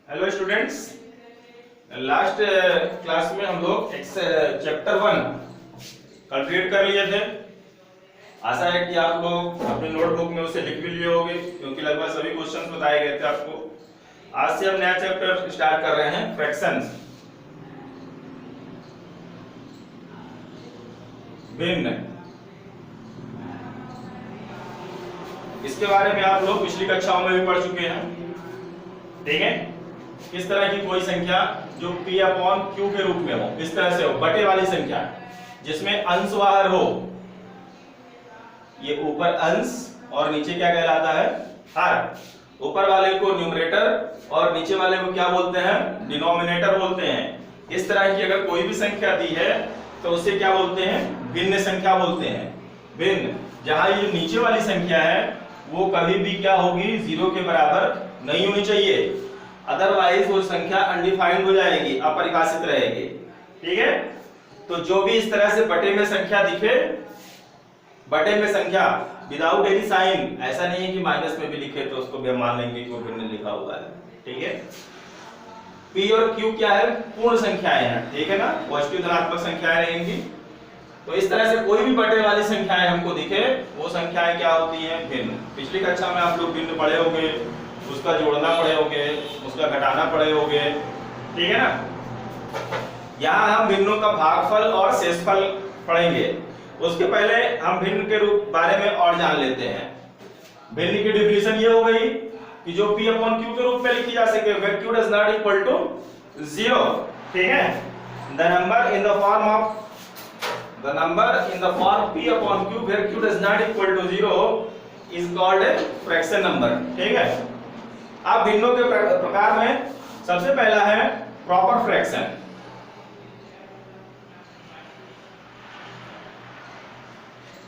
Hello students, last class में हम लोग चैप्टर 1 कंप्लीट कर लिए थे। आशा है कि आप लोग अपने नोटबुक में उसे लिख भी लिए होंगे, क्योंकि लगभग सभी क्वेश्चंस बताए गए थे आपको। आज से हम नया चैप्टर स्टार्ट कर रहे हैं, फ्रैक्शंस, भिन्न। इसके बारे में आप लोग पिछली कक्षाओं में भी पढ़ चुके हैं, ठीक है। किस तरह की कोई संख्या जो P अपॉन Q के रूप में हो, इस तरह से हो, बटे वाली संख्या जिसमें अंश बाहर हो, ये ऊपर अंश और नीचे क्या कहलाता है, हर। ऊपर वाले को न्यूमरेटर और नीचे वाले को क्या बोलते हैं, डिनोमिनेटर बोलते हैं। इस तरह की अगर कोई भी संख्या दी है तो उसे क्या बोलते हैं, भिन्न संख्या बोलते हैं। भिन्न, जहां ये नीचे वाली संख्या है वो कभी भी क्या होगी, 0 के बराबर नहीं होनी चाहिए, अदरवाइज वो संख्या अनडिफाइंड हो जाएगी, अपरिभाषित रहेगी, ठीक है। तो जो भी इस तरह से बटे में संख्या दिखे, बटे में संख्या विदाउट एनी साइन, ऐसा नहीं है कि माइनस में भी लिखे तो उसको भी हम मान लेंगे कि वो भिन्न लिखा हुआ है, ठीक है। P और Q क्या है, पूर्ण संख्याएं हैं, ठीक है ना, पॉजिटिव धनात्मक संख्याएं रहेंगी। तो इस तरह से कोई भी बटे वाली संख्याएं हमको दिखे, वो संख्याएं क्या होती हैं, भिन्न। पिछली कक्षा में आप लोग भिन्न पढ़े होंगे, उसका जोड़ना पढ़े होंगे, उसका घटाना पढ़े होंगे, ठीक है ना। यहाँ हम भिन्नों का भागफल और शेषफल पढ़ेंगे। उसके पहले हम भिन्न के रूप बारे में और जान लेते हैं। भिन्न की डेफिनेशन ये हो गई कि जो P अपॉन Q के रूप में लिखी जा सके, where Q does not equal to 0, ठीक है। The number in the form P upon Q where Q does not equal to 0 is called a fraction number, ठीक है। अब भिन्नों के प्रकार में सबसे पहला है proper fraction.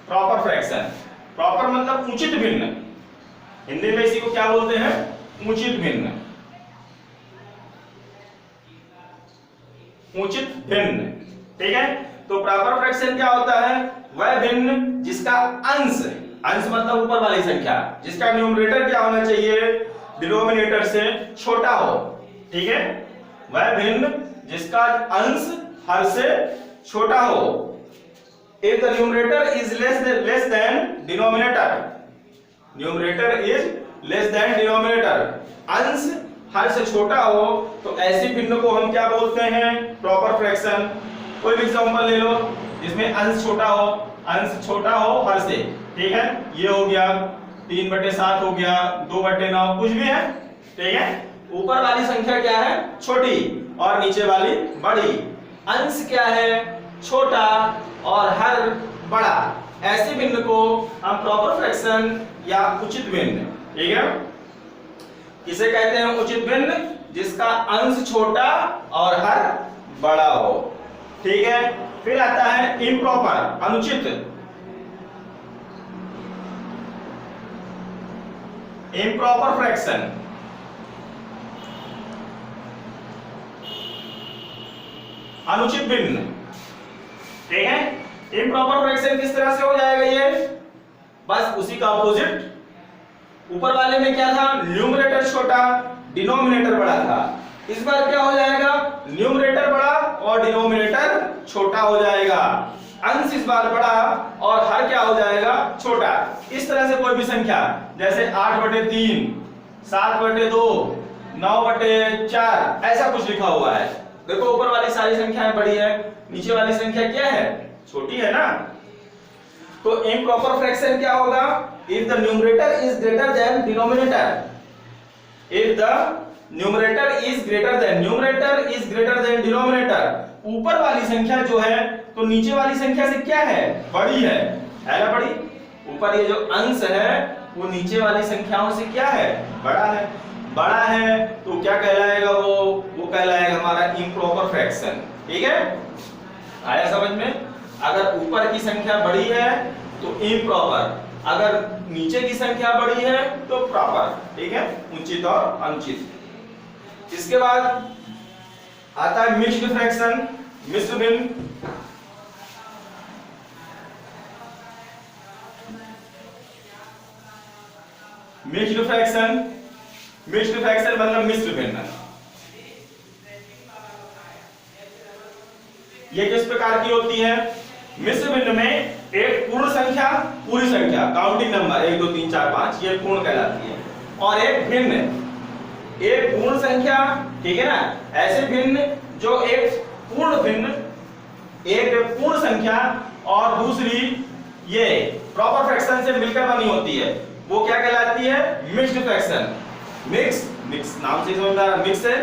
Proper fraction, proper मतलब उचित भिन्न। हिंदी में इसी को क्या बोलते हैं, उचित भिन्न। उचित भिन्न, ठीक है। तो प्रॉपर फ्रैक्शन क्या होता है, वह भिन्न जिसका अंश, अंश मतलब ऊपर वाली संख्या, जिसका न्यूमरेटर क्या होना चाहिए, डिनोमिनेटर से छोटा हो, ठीक है। वह भिन्न जिसका अंश हर से छोटा हो। If the numerator is less than denominator, numerator is less than denominator, अंश हर से छोटा हो, तो ऐसी भिन्न को हम क्या बोलते हैं, प्रॉपर फ्रैक्शन। कोई भी एग्जांपल ले लो जिसमें अंश छोटा हो, अंश छोटा हो हर से, ठीक है। ये हो गया 3/7 हो गया, 2/9, कुछ भी है, ठीक है। ऊपर वाली संख्या क्या है, छोटी, और नीचे वाली बड़ी। अंश क्या है, छोटा, और हर बड़ा। ऐसे भिन्न को हम प्रॉपर फ्रैक्शन या उचित भिन्न, ठीक है। किसे कहते हैं उचित भिन्न, जिसका अंश छोटा और हर बड़ा हो, ठीक है। फिर आता है इम्प्रॉपर, अनुचित। इम्प्रॉपर फ्रैक्शन, अनुचित भिन्न, ठीक है। इम्प्रॉपर फ्रैक्शन किस तरह से हो जाएगा, ये बस उसी का ऑपोजिट। ऊपर वाले में क्या था, न्यूमरेटर छोटा, डिनोमिनेटर बड़ा था। इस बार क्या हो जाएगा, न्यूमरेटर बड़ा और डिनोमिनेटर छोटा हो जाएगा। अंश इस बार बड़ा और हर क्या हो जाएगा, छोटा। इस तरह से कोई भी संख्या, जैसे 8/3, 7/2, 9/4, ऐसा कुछ लिखा हुआ है। देखो ऊपर वाली सारी संख्याएं बड़ी है, नीचे वाली संख्या क्या है, छोटी है ना। तो इम्प्रॉपर फ्रैक्शन क्या होगा, if the numerator is greater than denominator, if the numerator is greater than denominator. ऊपर वाली संख्या जो है तो नीचे वाली संख्या से क्या है, बड़ी है ना, बड़ी। ऊपर ये जो अंश है वो नीचे वाली संख्याओं से क्या है, बड़ा है। बड़ा है तो क्या कहलाएगा, वो कहलाएगा हमारा इम्प्रॉपर फ्रैक्शन, ठीक है। आया समझ में। अगर ऊपर की संख्या बड़ी है तो इम्प्रॉपर, अगर नीचे की संख्या बड़ी है तो प्रॉपर, ठीक है, उचित और अनुचित। इसके बाद आता है मिक्स्ड फ्रैक्शन, मिश्र भिन्न। मिक्स्ड फ्रैक्शन मतलब मिश्र भिन्न। ये किस प्रकार की होती है? मिश्र भिन्न में एक पूर्ण संख्या, पूरी संख्या, काउंटिंग नंबर 1 2 3 4 5, ये पूर्ण कहलाती है, और एक भिन्न, एक पूर्ण संख्या, ठीक है ना, ऐसे भिन्न जो एक पूर्ण भिन्न, एक पूर्ण संख्या और दूसरी ये प्रॉपर फ्रैक्शन से मिलकर बनी होती है, वो क्या कहलाती है? Mixed fraction. मिक्स नाम से समझदार, मिक्स है,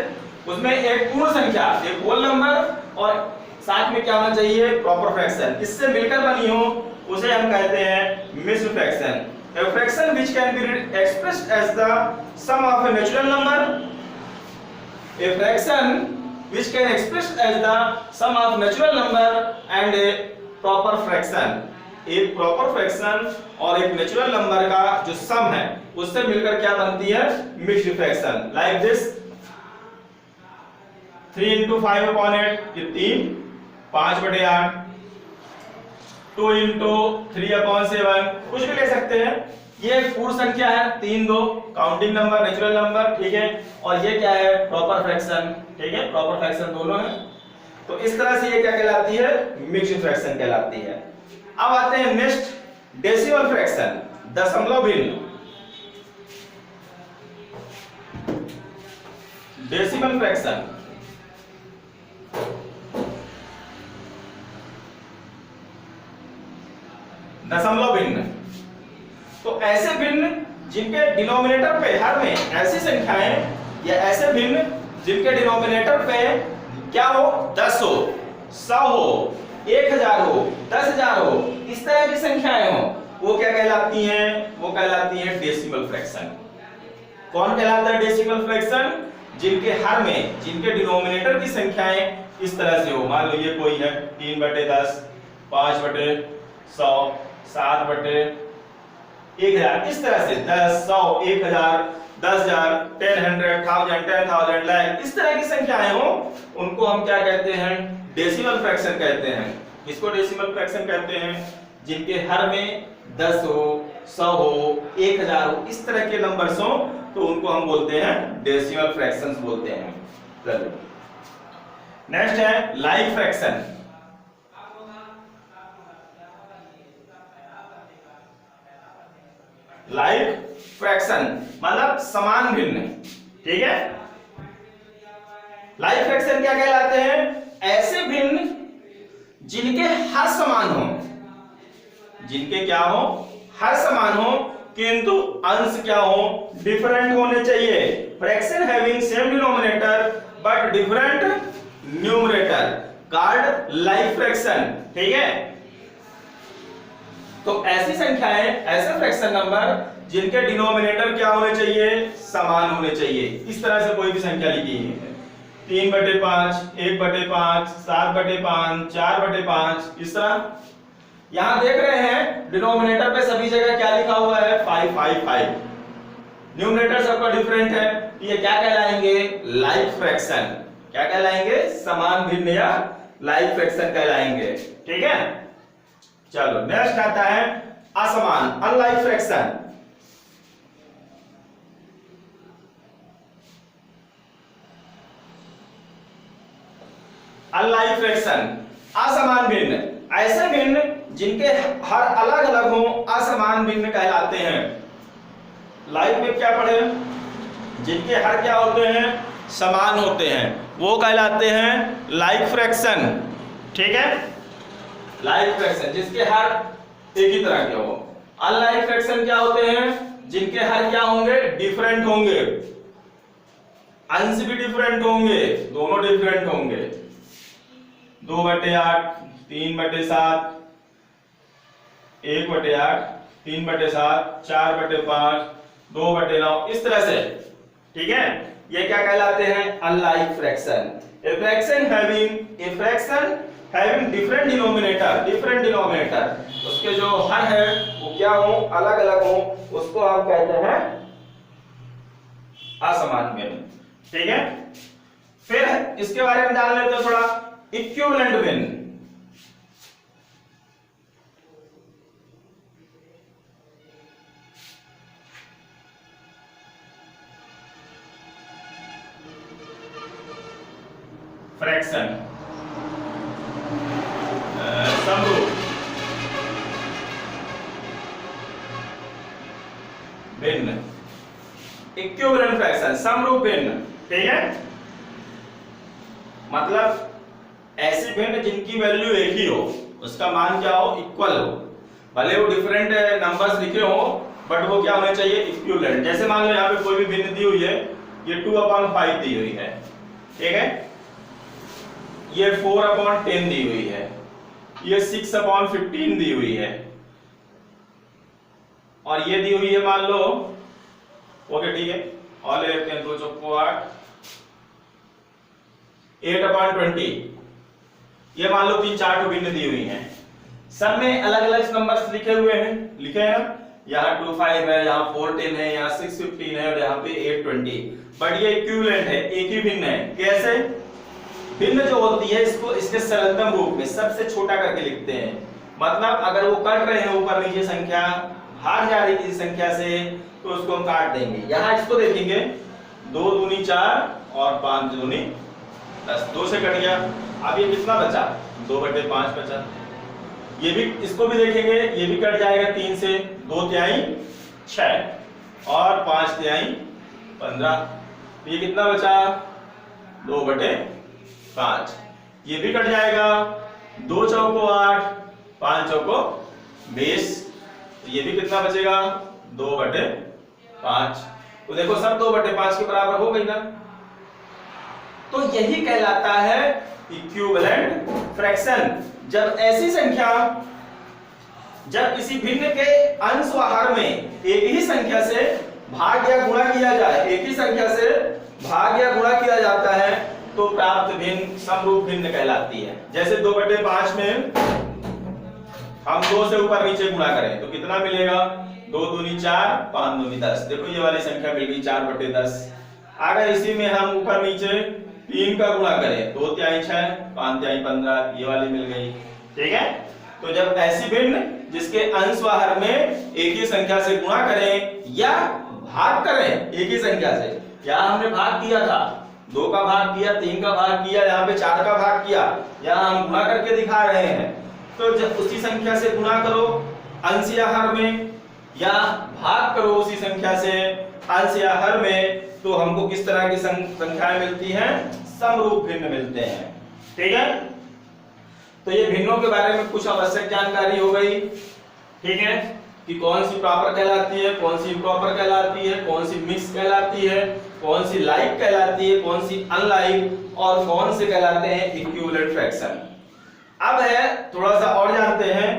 उसमें एक पूर्ण संख्या, एक होल नंबर और साथ में क्या होना चाहिए? प्रॉपर फ्रैक्शन, इससे मिलकर बनी हो उसे हम कहते हैं mixed fraction. A fraction which can be expressed as the sum of a natural number, a fraction which can express as the sum of natural number and a proper fraction, एक proper fraction और एक natural number का जो सम है उससे मिलकर क्या बनती है? Mixed fraction. Like this 3 into 5/8 ये 3, 5/8, 2 into 3/7, कुछ भी ले सकते हैं। ये पूर्ण संख्या है 3 2, काउंटिंग नंबर, नेचुरल नंबर, ठीक है, और ये क्या है? प्रॉपर फ्रैक्शन, ठीक है, प्रॉपर फ्रैक्शन दोनों है। तो इस तरह से ये क्या कहलाती है? मिक्स्ड फ्रैक्शन कहलाती है। अब आते हैं नेक्स्ट, डेसिमल फ्रैक्शन, दशमलव भिन्न। डेसिमल फ्रैक्शन दशमलव भिन्न, तो ऐसे भिन्न जिनके डिनोमिनेटर पे हर में ऐसी संख्याएं, या ऐसे भिन्न जिनके डिनोमिनेटर पे क्या हो? 10 हो, 100 हो, 1000 हो, 10000 हो, इस तरह की संख्याएं हो, वो क्या कहलाती हैं? वो कहलाती हैं डेसिमल फ्रैक्शन। कौन कहलाता है डेसिमल फ्रैक्शन? जिनके हर में, जिनके डिनोमिनेटर की संख्याएं इस तरह से हो। मान लो ये कोई है 3/10, 5/100, 7/1000, इस तरह से 10, 100, 1000, 10000, 10,000, 10,000, इस तरह की संख्याएं हो, उनको हम क्या कहते हैं? डेसिमल फ्रैक्शन कहते हैं। इसको डेसिमल फ्रैक्शन कहते हैं जिनके हर में 10 हो, 100 हो, 1000 हो, इस तरह के नंबर्स हो, तो उनको हम बोलते हैं डेसिमल फ्रैक्शंस बोलते हैं। चलिए नेक्स्ट है लाइक फ्रैक्शन। लाइक फ्रैक्शन मतलब समान भिन्न, ठीक है। लाइक फ्रैक्शन क्या कहलाते हैं? ऐसे भिन्न जिनके हर समान हो, जिनके क्या हो? हर समान हो, किंतु अंश क्या हो? डिफरेंट होने चाहिए। Fraction having same denominator but different numerator called like fraction, ठीक है। तो ऐसी संख्याएं, ऐसे फ्रैक्शन नंबर जिनके डिनोमिनेटर क्या होने चाहिए? समान होने चाहिए। इस तरह से कोई भी संख्या लिखी है 3/5, 1/5, 7/5, 4/5, इस तरह। यहां देख रहे हैं डिनोमिनेटर पे सभी जगह क्या लिखा हुआ है? 5 5 5। न्यूमरेटर सबका डिफरेंट है, ये क्या कहलाएंगे? Like fraction. क्या कहलाएंगे? समान भिन्न या लाइक फ्रैक्शन कहलाएंगे, ठीक है। चलो नेक्स्ट आता है असमान, अनलाइक फ्रैक्शन। अनलाइक फ्रैक्शन, असमान भिन्न, ऐसे भिन्न जिनके हर अलग अलग हो, असमान भिन्न कहलाते हैं। लाइक में क्या पढ़े? जिनके हर क्या होते हैं? समान होते हैं, वो कहलाते हैं लाइक फ्रैक्शन, ठीक है। लाइक फ्रैक्शन जिसके हर एक ही तरह के हो। अनलाइक फ्रैक्शन क्या होते हैं? जिनके हर क्या होंगे? डिफरेंट होंगे, अंश भी डिफरेंट होंगे, दोनों डिफरेंट होंगे। 2/8, 3/7, 1/8, 3/7, 4/5, 2/9, इस तरह से, ठीक है। ये क्या कहलाते हैं? Unlike fraction. A fraction having different denominator, उसके जो हर है वो क्या हो? अलग अलग हो, उसको हम कहते हैं असमान भिन्न, ठीक है। फिर इसके बारे में जान लेते हैं थोड़ा, इक्विवेलेंट भिन्न। फ्रैक्शन भिन्न, इक्विवेलेंट फ्रैक्शन, समरूप भिन्न। ठीक है, मतलब ऐसे भिन्न जिनकी वैल्यू एक ही हो, उसका मान क्या हो, इक्वल हो, भले वो डिफरेंट नंबर्स लिखे हो बट वो क्या होने चाहिए, इक्विवेलेंट। जैसे मान लो यहाँ पे कोई भी भिन्न दी हुई है, ये 2/5 दी हुई है, ठीक है, ये 4/10 दी हुई है, ये 6/15 दी हुई है, और ये दी हुई है मान लो, ओके ठीक है, और ले लेते हैं 2 चौको 8, 8/20, ये मान लो 3-4 भिन्न दी हुई हैं, सब में अलग अलग नंबर्स लिखे हुए हैं, लिखे हैं ना, यहाँ 25 है, यहाँ 410 है, यहाँ 615 है और यहाँ पे 820, बट ये इक्विवेलेंट है, एक ही भिन्न है। कैसे? भिन्न जो होती है इसको इसके सरलतम रूप में सबसे छोटा करके लिखते हैं, मतलब अगर वो कट रहे हैं ऊपर नीचे संख्या, भाग जा रही थी संख्या से, तो उसको हम काट देंगे। यहाँ इसको देखेंगे 2 दूनी 4 और 5 दूनी 10, 2 से कट गया, अब ये कितना बचा, 2/5 बचा। ये भी, इसको भी देखेंगे, ये भी कट जाएगा 3 से, 2/3 6 और 5/3 15, ये कितना बचा, 2/5। ये भी कट जाएगा, 2 चौको 8, 5 चौको 20, तो ये भी कितना बचेगा, 2/5। तो देखो सब 2/5 के बराबर हो गई ना, तो यही कहलाता है इक्विवेलेंट फ्रैक्शन। जब ऐसी संख्या, जब किसी भिन्न के अंश व हर में एक ही संख्या से भाग या गुणा किया जाए, एक ही संख्या से भाग या गुणा किया जाता है, तो प्राप्त भिन्न समरूप भिन्न कहलाती है। जैसे 2/5 में हम 2 से ऊपर नीचे गुणा करें तो कितना मिलेगा, 2 दूनी 4, 5 दूनी 10, देखो ये वाली संख्या मिल गई 4/10। अगर इसी में हम ऊपर नीचे 3 का गुणा करें, 2/3 6, 5/3 15, ये वाली मिल गई। ठीक है, तो जब ऐसी भिन्न जिसके अंश व हर में एक ही संख्या से गुणा करें या भाग करें एक ही संख्या से, यहाँ हमने भाग किया था, 2 का भाग किया, 3 का भाग किया, यहाँ पे 4 का भाग किया, यहाँ हम गुणा करके दिखा रहे हैं, तो जब उसी संख्या से गुणा करो अंश या हर में, या भाग करो उसी संख्या से अंश या हर में, तो हमको किस तरह की संख्याएं मिलती हैं, समरूप भिन्न मिलते हैं। ठीक है, तो ये भिन्नों के बारे में कुछ आवश्यक जानकारी हो गई। ठीक है, कि कौन सी प्रॉपर कहलाती है, कौन सी इम्प्रॉपर कहलाती है, कौन सी मिक्स कहलाती है, कौन सी लाइक कहलाती है, कौन सी अनलाइक, और कौन से कहलाते हैं इक्विवेलेंट फ्रैक्शन। अब है थोड़ा सा और जानते हैं,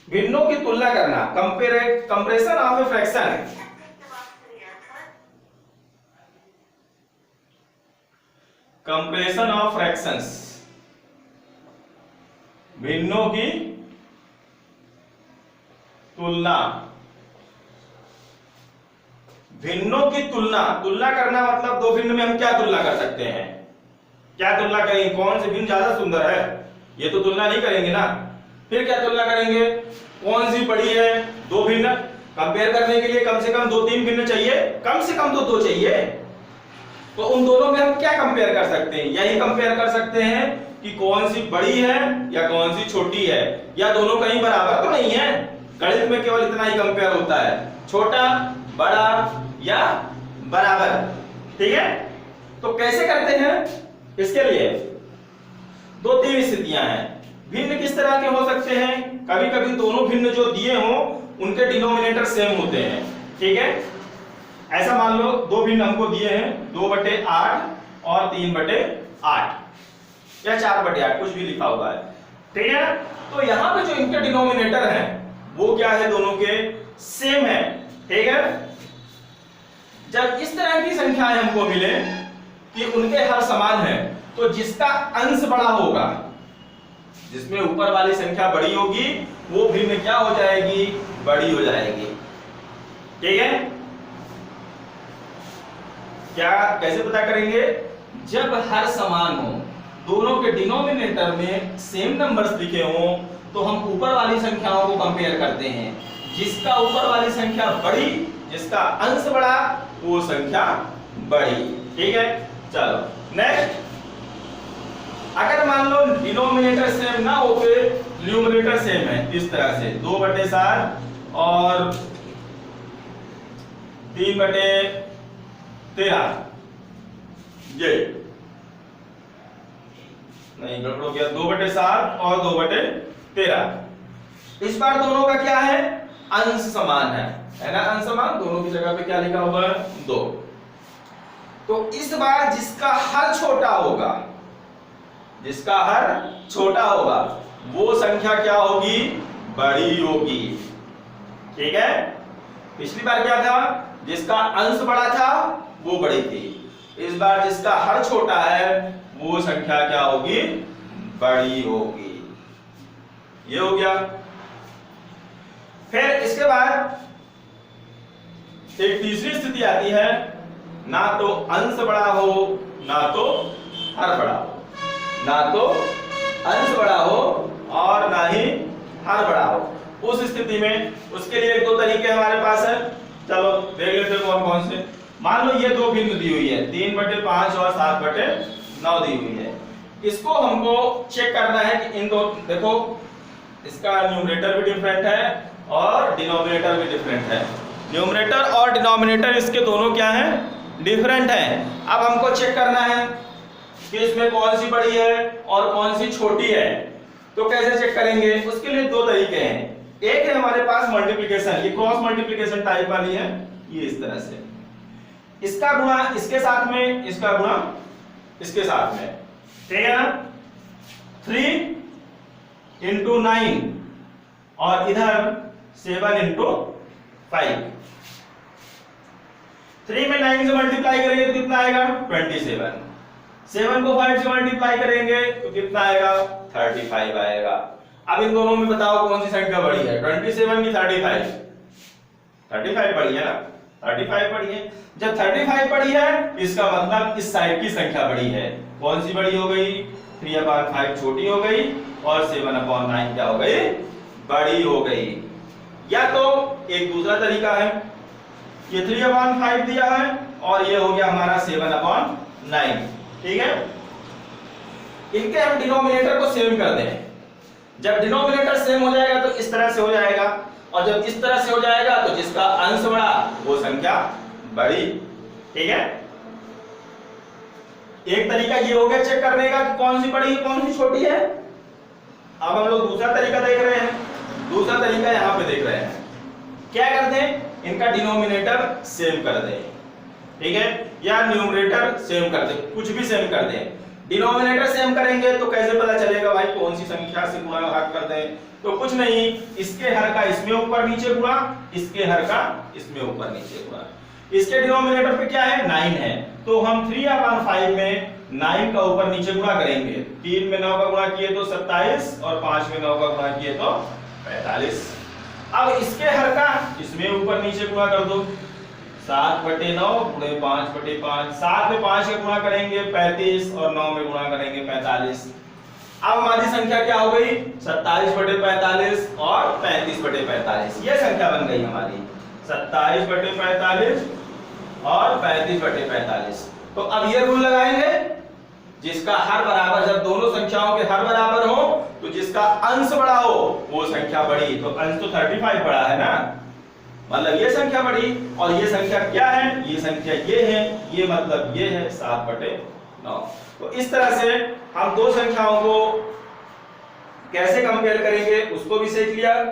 भिन्नों की तुलना करना, comparison of a fraction. Comparison of fractions, भिन्नों की तुलना। भिन्नों की तुलना, तुलना करना मतलब दो भिन्न में हम क्या तुलना कर सकते हैं, क्या तुलना करेंगे, कौन सी भिन्न ज्यादा सुंदर है, ये तो तुलना नहीं करेंगे ना। फिर क्या तुलना करेंगे, कौन सी बड़ी है, दो भिन्न कंपेयर करने के लिए कम से कम 2-3 भिन्न चाहिए, कम से कम तो 2 चाहिए, तो उन दोनों में हम क्या कंपेयर कर सकते हैं, यही कंपेयर कर सकते हैं कि कौन सी बड़ी है या कौन सी छोटी है, या दोनों कहीं बराबर तो नहीं है। गणित में केवल इतना ही कंपेयर होता है, छोटा बड़ा या बराबर। ठीक है, तो कैसे करते हैं, इसके लिए 2-3 स्थितियां हैं। भिन्न किस तरह के हो सकते हैं, कभी कभी दोनों भिन्न जो दिए हों उनके डिनोमिनेटर सेम होते हैं। ठीक है, ऐसा मान लो 2 भिन्न हमको दिए हैं, 2/8 और 3/8 या 4/8, कुछ भी लिखा हुआ है। ठीक है, तो यहां पे जो इनके डिनोमिनेटर हैं वो क्या है, दोनों के सेम है। ठीक है, जब इस तरह की संख्याएं हमको मिले कि उनके हर समान है, तो जिसका अंश बड़ा होगा, जिसमें ऊपर वाली संख्या बड़ी होगी, वो भिन्न क्या हो जाएगी, बड़ी हो जाएगी। ठीक है, क्या कैसे पता करेंगे, जब हर समान हो, दोनों के डिनोमिनेटर में सेम नंबर्स लिखे हों, तो हम ऊपर वाली संख्याओं को कंपेयर करते हैं, जिसका ऊपर वाली संख्या बड़ी, जिसका अंश बड़ा, वो संख्या बड़ी। ठीक है, चलो नेक्स्ट, अगर मान लो डिनोमिनेटर सेम ना होके न्यूमरेटर सेम है, इस तरह से 2/7 और 3/13 ये नहीं गड़बड़ हो गया, 2/7 और 2/13। इस बार दोनों का क्या है, अंश समान है ना, अंश समान, दोनों की जगह पे क्या लिखा हुआ है 2। तो इस बार जिसका हर छोटा होगा, जिसका हर छोटा होगा वो संख्या क्या होगी, बड़ी होगी। ठीक है, पिछली बार क्या था, जिसका अंश बड़ा था वो बड़ी थी, इस बार जिसका हर छोटा है वो संख्या क्या होगी, बड़ी होगी। ये हो गया। फिर इसके बाद एक तीसरी स्थिति आती है, ना तो अंश बड़ा हो ना तो हर बड़ा हो, ना तो अंश बड़ा हो और ना ही हर बड़ा हो। उस स्थिति में उसके लिए 2 तरीके हमारे पास है, चलो देख लेते हैं कौन कौन से। मान लो ये 2 बिंदु दी हुई है, 3/5 और 7/9 दी हुई है। इसको हमको चेक करना है कि इन दो, देखो इसका न्यूमरेटर भी डिफरेंट है और डिनोमिनेटर भी डिफरेंट है। न्यूमरेटर और डिनोमिनेटर इसके दोनों क्या हैं, डिफरेंट हैं। अब हमको चेक करना है कि इसमें कौन सी बड़ी है और कौन सी छोटी है। तो कैसे चेक करेंगे, उसके लिए 2 तरीके हैं। एक है हमारे पास मल्टीप्लिकेशन, ये क्रॉस मल्टीप्लिकेशन टाइप वाली है, ये इस तरह से, इसका गुणा इसके साथ में, इसका गुणा इसके साथ में, ठीक है ना। 3 × 9 और इधर 7 × 5। 3 में 9 से मल्टीप्लाई करेंगे तो कितना आएगा, 27। 7 को 5 से मल्टीप्लाई करेंगे तो कितना आएगा, 35 आएगा। अब इन दोनों में बताओ कौन सी संख्या बड़ी है, 27 की 35? 35 बड़ी है ना, 35 बड़ी है। जब 35 बड़ी है इसका मतलब इस साइड की संख्या बड़ी है। कौन सी बड़ी हो गई, 3/5 छोटी हो गई और 7/9 क्या हो गई, बड़ी हो गई। या तो एक दूसरा तरीका है, ये 3/5 दिया है और ये हो गया हमारा 7/9, ठीक है। इनके हम डिनोमिनेटर को सेम कर दें। जब डिनोमिनेटर सेम हो जाएगा तो इस तरह से हो जाएगा, और जब इस तरह से हो जाएगा तो जिसका अंश बड़ा वो संख्या बड़ी, ठीक है। एक तरीका ये हो गया चेक करने का कि कौन सी बड़ी है कौन सी छोटी है। अब हम लोग दूसरा तरीका देख रहे हैं, दूसरा तरीका यहां पे देख रहे हैं। क्या कर दें, इनका डिनोमिनेटर सेम कर दें, ठीक है, या न्यूमरेटर सेम कर दें, कुछ भी सेम कर दें। डिनोमिनेटर सेम करेंगे तो कैसे पता चलेगा भाई कौन सी संख्या से गुणा भाग कर दें, तो कुछ नहीं, इसके हर का इसमें ऊपर नीचे गुणा, इसके हर का इसमें ऊपर नीचे गुणा। इसके डिनोमिनेटर पे क्या है, 9 है, तो हम 3/5 में 9 का ऊपर नीचे गुणा करेंगे। 3 में 9 का गुणा किए तो 27 और 5 में 9 का गुणा किए तो 45। अब इसके हर का इसमें ऊपर नीचे गुणा कर दो, 7/9 गुणे 5/5, 7 में 5 का गुणा करेंगे 35 और 9 में गुणा करेंगे 45। अब हमारी संख्या क्या हो गई, 27/45 और 35/45। ये संख्या बन गई हमारी 27/45 और 35/45। तो अब ये रूल लगाएंगे, जिसका हर बराबर, जब दोनों संख्याओं के हर बराबर हो तो जिसका अंश बड़ा हो वो संख्या बड़ी। तो अंश तो 35 बड़ा है ना, मतलब ये संख्या बड़ी, और ये संख्या क्या है, ये संख्या ये है, ये मतलब ये है 7/9। तो इस तरह से हम दो संख्याओं को कैसे कंपेयर करेंगे उसको भी सीख लिया,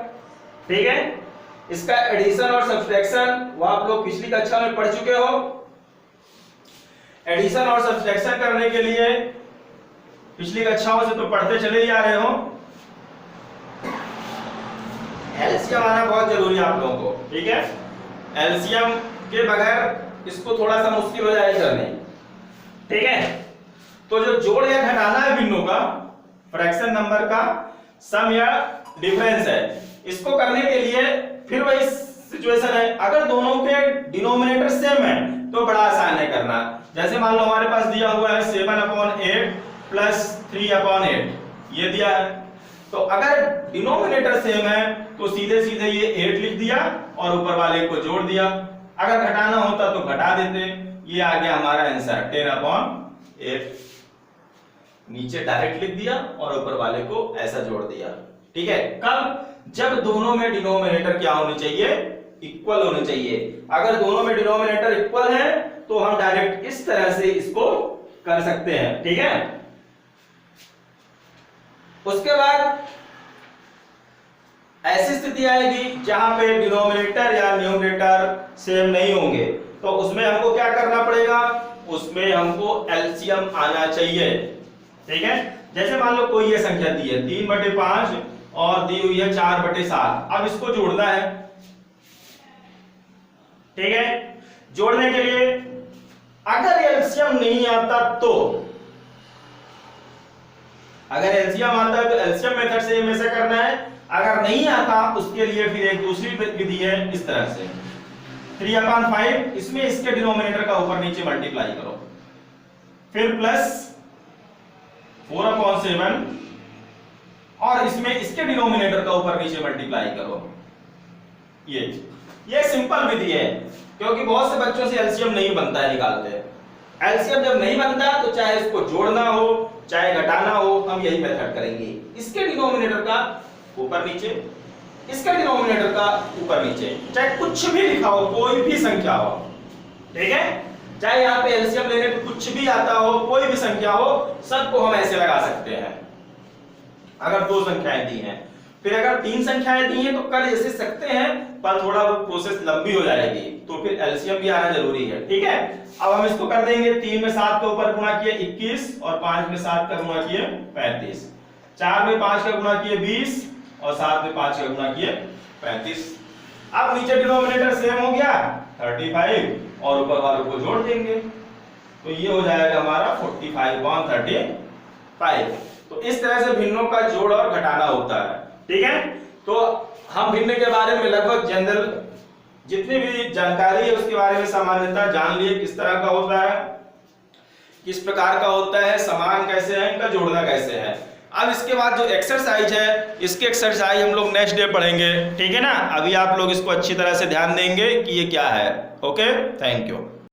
ठीक है। इसका एडिशन और सब्सट्रैक्शन वो आप लोग पिछली कक्षा में पढ़ चुके हो। एडिशन और सब्सट्रैक्शन करने के लिए पिछली कक्षाओं से तो पढ़ते चले ही आ रहे हो। एलसीएम आना बहुत जरूरी है आप लोगों को, ठीक है। एलसीएम के बगैर इसको थोड़ा सा मुश्किल हो जाएगा करने, ठीक है। तो जो जोड़ या घटाना है बिंदु का, फ्रैक्शन नंबर का सम या डिफरेंस है, इसको करने के लिए फिर वही सिचुएशन है। अगर दोनों के डिनोमिनेटर सेम है तो बड़ा आसान है करना। जैसे मान लो हमारे पास दिया हुआ है 7/8 प्लस 3/8, ये दिया है। तो अगर डिनोमिनेटर सेम है तो सीधे सीधे ये 8 लिख दिया और ऊपर वाले को जोड़ दिया। अगर घटाना होता तो घटा देते। ये आ गया हमारा आंसर 10/8, नीचे डायरेक्ट लिख दिया और ऊपर वाले को ऐसा जोड़ दिया, ठीक है। कब, जब दोनों में डिनोमिनेटर क्या होनी चाहिए, इक्वल होने चाहिए। अगर दोनों में डिनोमिनेटर इक्वल है तो हम डायरेक्ट इस तरह से इसको कर सकते हैं, ठीक है। उसके बाद ऐसी स्थिति आएगी जहां पे डिनोमिनेटर या न्यूमरेटर सेम नहीं होंगे, तो उसमें हमको क्या करना पड़ेगा, उसमें हमको एलसीएम आना चाहिए, ठीक है। जैसे मान लो कोई ये संख्या दी है 3/5 और दी हुई है 4/7, अब इसको जोड़ना है, ठीक है। जोड़ने के लिए अगर एलसीएम नहीं आता तो, अगर एलसीएम आता है तो एलसीएम मेथड से हमेशा करना है, अगर नहीं आता उसके लिए फिर एक दूसरी विधि है इस तरह से 3/5, इसमें इसके डिनोमिनेटर का ऊपर नीचे मल्टीप्लाई करो, फिर प्लस 4/7 और इसमें इसके डिनोमिनेटर का ऊपर नीचे मल्टीप्लाई करो। ये सिंपल विधि है, क्योंकि बहुत से बच्चों से एलसीएम नहीं बनता है, निकालते हैं। एलसीएम जब नहीं बनता तो चाहे इसको जोड़ना हो चाहे घटाना हो, हम यही मेथड करेंगे, इसके डिनोमिनेटर का ऊपर नीचे, इसका डिनोमिनेटर का ऊपर नीचे, चाहे कुछ भी लिखा हो, कोई भी संख्या हो, ठीक है। चाहे यहाँ पे एलसीएम लेने को कुछ भी आता हो, कोई भी संख्या हो, सबको हम ऐसे लगा सकते हैं अगर 2 संख्याएं दी हैं। फिर अगर 3 संख्याएं दी हैं तो कर ऐसे सकते हैं, पर थोड़ा वो प्रोसेस लंबी हो जाएगी, तो फिर एलसीएम भी आना जरूरी है, ठीक है। अब हम इसको कर देंगे, 3 में 7 के ऊपर गुणा किए 21 और 5 में 7 का गुणा किए 35, 4 में 5 का गुणा किए 20 और 7 में 5 का गुणा किए 35। अब नीचे डिनोमिनेटर सेम हो गया 35 और ऊपर वालों को जोड़ देंगे, तो ये हो जाएगा हमारा 45/35। तो इस तरह से भिन्नों का जोड़ और घटाना होता है, ठीक है। तो हम भिन्न के बारे में लगभग जनरल जितनी भी जानकारी है उसके बारे में सामान्यतः जान लिए, किस तरह का होता है, किस प्रकार का होता है, समान कैसे है, इनका जोड़ना कैसे है। अब इसके बाद जो एक्सरसाइज है, इसके एक्सरसाइज हम लोग नेक्स्ट डे पढ़ेंगे, ठीक है ना। अभी आप लोग इसको अच्छी तरह से ध्यान देंगे कि ये क्या है। Okay, thank you.